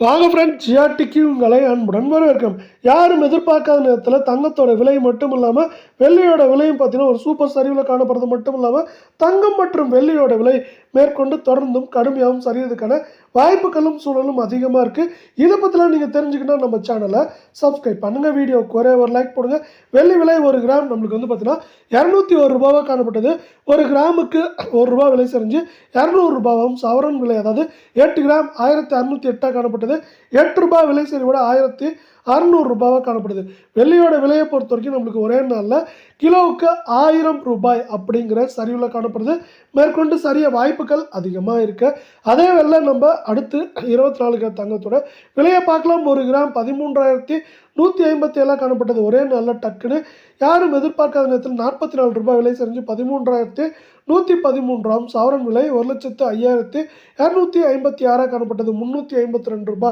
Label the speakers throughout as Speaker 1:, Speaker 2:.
Speaker 1: வாங்க ஃப்ரெண்ட்ஸ், ஜிஆர்டிக்கு உங்களை அன்புடன் வரவேற்கிறோம். யாரும் எதிர்பார்க்காத நேரத்தில் தங்கத்தோட விலை மட்டும் இல்லாமல் வெள்ளியோட விலையும் பார்த்தீங்கன்னா ஒரு சூப்பர் சரிவில் காணப்படுறது மட்டும் இல்லாமல் தங்கம் மற்றும் வெள்ளியோட விலை மேற்கொண்டு தொடர்ந்தும் கடுமையாகவும் சரியறதுக்கான வாய்ப்புகளும் சூழலும் அதிகமாக இருக்குது. இதை பற்றிலாம் நீங்கள் தெரிஞ்சுக்கணும், நம்ம சேனலை சப்ஸ்கிரைப் பண்ணுங்கள், வீடியோவுக்கு ஒரே ஒரு லைக் போடுங்க. வெள்ளி விலை ஒரு கிராம் நம்மளுக்கு வந்து பார்த்தீங்கன்னா 201 ரூபாவாக காணப்பட்டது. ஒரு கிராமுக்கு ₹1 விலை செஞ்சு 200 ரூபாவும் சவரன் விலை, அதாவது 8 கிராம் 1608 காணப்பட்டது. ₹8 விலை சரிவோட 1600 ரூபாவாக காணப்படுது. வெள்ளியோட விலையை பொறுத்த வரைக்கும் நம்மளுக்கு ஒரே நாளில் கிலோவுக்கு ₹1000 அப்படிங்கிற சரிவில் காணப்படுது. மேற்கொண்டு சரிய வாய்ப்புகள் அதிகமாக இருக்கு. அதே வேளை நம்ம அடுத்து 24 தங்கத்தோட விலையை பார்க்கலாம். ஒரு கிராம் 13,157 காணப்பட்டது. ஒரே நாளில் டக்குன்னு யாரும் எதிர்பார்க்காத நேரத்தில் ₹44 விலை செஞ்சு 13,113 சவரன் விலை 1,05,256 காணப்பட்டது. ₹352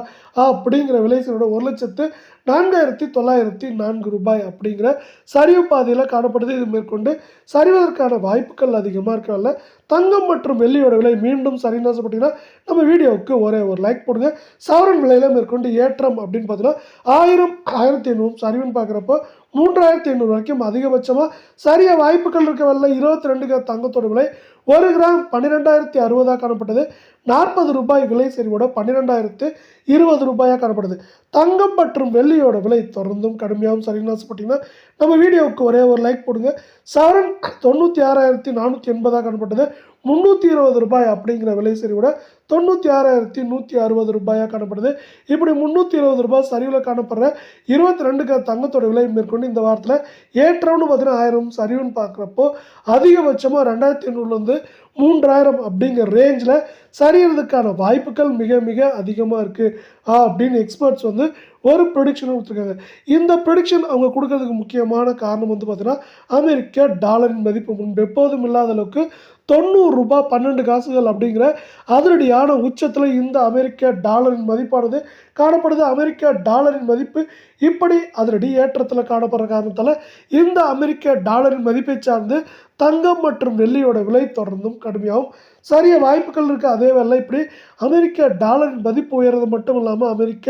Speaker 1: அப்படிங்கிற விலை சரிவோட 1,04,904 அப்படிங்கிற சரிவு பாதையில் காணப்படுது. இது மேற்கொண்டு சரிவதற்கான வாய்ப்புகள் அதிகமாக இருக்கிறனால தங்கம் மற்றும் வெள்ளியோட விலை மீண்டும் சரின்னு ஆசைப்பட்டீங்கன்னா நம்ம வீடியோவுக்கு ஒரே ஒரு லைக் போடுங்க. சவரன் விலையில் மேற்கொண்டு ஏற்றம் அப்படின்னு பார்த்தீங்கன்னா 1000 1500 சரிவுன்னு பார்க்குறப்போ 3500 வரைக்கும் அதிகபட்சமாக சரிய வாய்ப்புகள் இருக்க வரல. 22 தங்கத்தோட விலை ஒரு கிராம் 12,060 காணப்பட்டது. ₹40 விலை சரிவோட 12,020 காணப்படுது. தங்கம் மற்றும் வெள்ளியோட விலை தொடர்ந்தும் கடுமையாகவும் சரின்னு ஆசைப்பட்டீங்கன்னா நம்ம வீடியோவுக்கு ஒரே ஒரு லைக் போடுங்க. சவரன் 96,480 காணப்பட்டது. ₹320 அப்படிங்கிற விலை சரிவோட 96,160 காணப்படுது. இப்படி ₹320 சரிவில் காணப்படுற 22 தங்கத்தோட விலை மேற்கொண்டு இந்த வாரத்தில் ஏற்றம்னு பார்த்தீங்கன்னா 1000 சரிவுன்னு பார்க்குறப்போ அதிகபட்சமாக 2500 3000 அப்படிங்கிற ரேஞ்சில் சரியறதுக்கான வாய்ப்புகள் மிக மிக அதிகமாக இருக்குது அப்படின்னு எக்ஸ்பர்ட்ஸ் வந்து ஒரு ப்ரொடிக்ஷன் கொடுத்துருக்காங்க. இந்த ப்ரொடிக்ஷன் அவங்க கொடுக்கறதுக்கு முக்கியமான காரணம் வந்து பார்த்தீங்கன்னா அமெரிக்க டாலரின் மதிப்பு முன்பு எப்போதும் இல்லாத அளவுக்கு ₹90 12 காசுகள் அப்படிங்கிற அதிரடியான உச்சத்தில் இந்த அமெரிக்க டாலரின் மதிப்பானது காணப்படுது. அமெரிக்க டாலரின் மதிப்பு இப்படி அதிரடி ஏற்றத்தில் காணப்படுற காரணத்தால் இந்த அமெரிக்க டாலரின் மதிப்பை சார்ந்து தங்கம் மற்றும் வெள்ளியோட விலை தொடர்ந்தும் கடுமையாகவும் சரிய வாய்ப்புகள் இருக்குது. அதே வேளை இப்படி அமெரிக்க டாலரின் மதிப்பு உயர்றது மட்டும் இல்லாமல் அமெரிக்க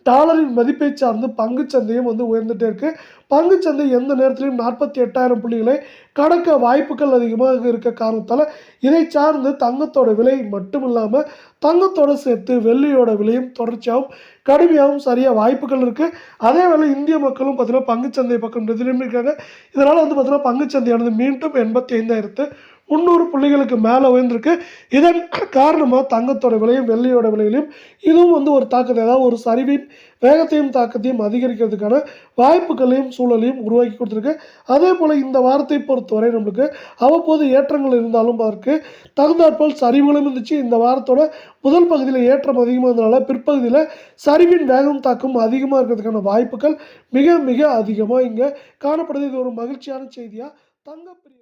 Speaker 1: டாலரின் மதிப்பை சார்ந்து பங்குச்சந்தையும் வந்து உயர்ந்துகிட்டே இருக்குது. பங்குச்சந்தை எந்த நேரத்திலையும் 48,000 புள்ளிகளை கடக்க வாய்ப்புகள் அதிகமாக இருக்க காரணத்தால் இதை சார்ந்து தங்கத்தோட விலை மட்டும் இல்லாமல் தங்கத்தோடு சேர்த்து வெள்ளியோட விலையும் தொடர்ச்சியாகவும் கடுமையாகவும் சரியாக வாய்ப்புகள் இருக்குது. அதே வேளை இந்திய மக்களும் பார்த்தீங்கன்னா பங்குச்சந்தை பக்கம் திரும்பியிருக்காங்க. இதனால் வந்து பார்த்தீங்கன்னா பங்குச்சந்தையானது மீண்டும் 85,300 புள்ளிகளுக்கு மேலே உயர்ந்திருக்கு. இதன் காரணமாக தங்கத்தோட விலையும் வெள்ளியோட விலையிலையும் இதுவும் வந்து ஒரு தாக்கத்தை, அதாவது ஒரு சரிவின் வேகத்தையும் தாக்கத்தையும் அதிகரிக்கிறதுக்கான வாய்ப்புகளையும் சூழலையும் உருவாக்கி கொடுத்துருக்கு. அதே போல் இந்த வாரத்தை பொறுத்தவரை நம்மளுக்கு அவ்வப்போது ஏற்றங்கள் இருந்தாலும் அதற்கு தகுந்தாற்போல் சரிவுகளும் இருந்துச்சு. இந்த வாரத்தோட முதல் பகுதியில் ஏற்றம் அதிகமாக இருந்தனால பிற்பகுதியில் சரிவின் வேகம் தாக்கம் அதிகமாக இருக்கிறதுக்கான வாய்ப்புகள் மிக மிக அதிகமாக இங்கே காணப்படுது. இது ஒரு மகிழ்ச்சியான செய்தியாக தங்கப்பிரிவு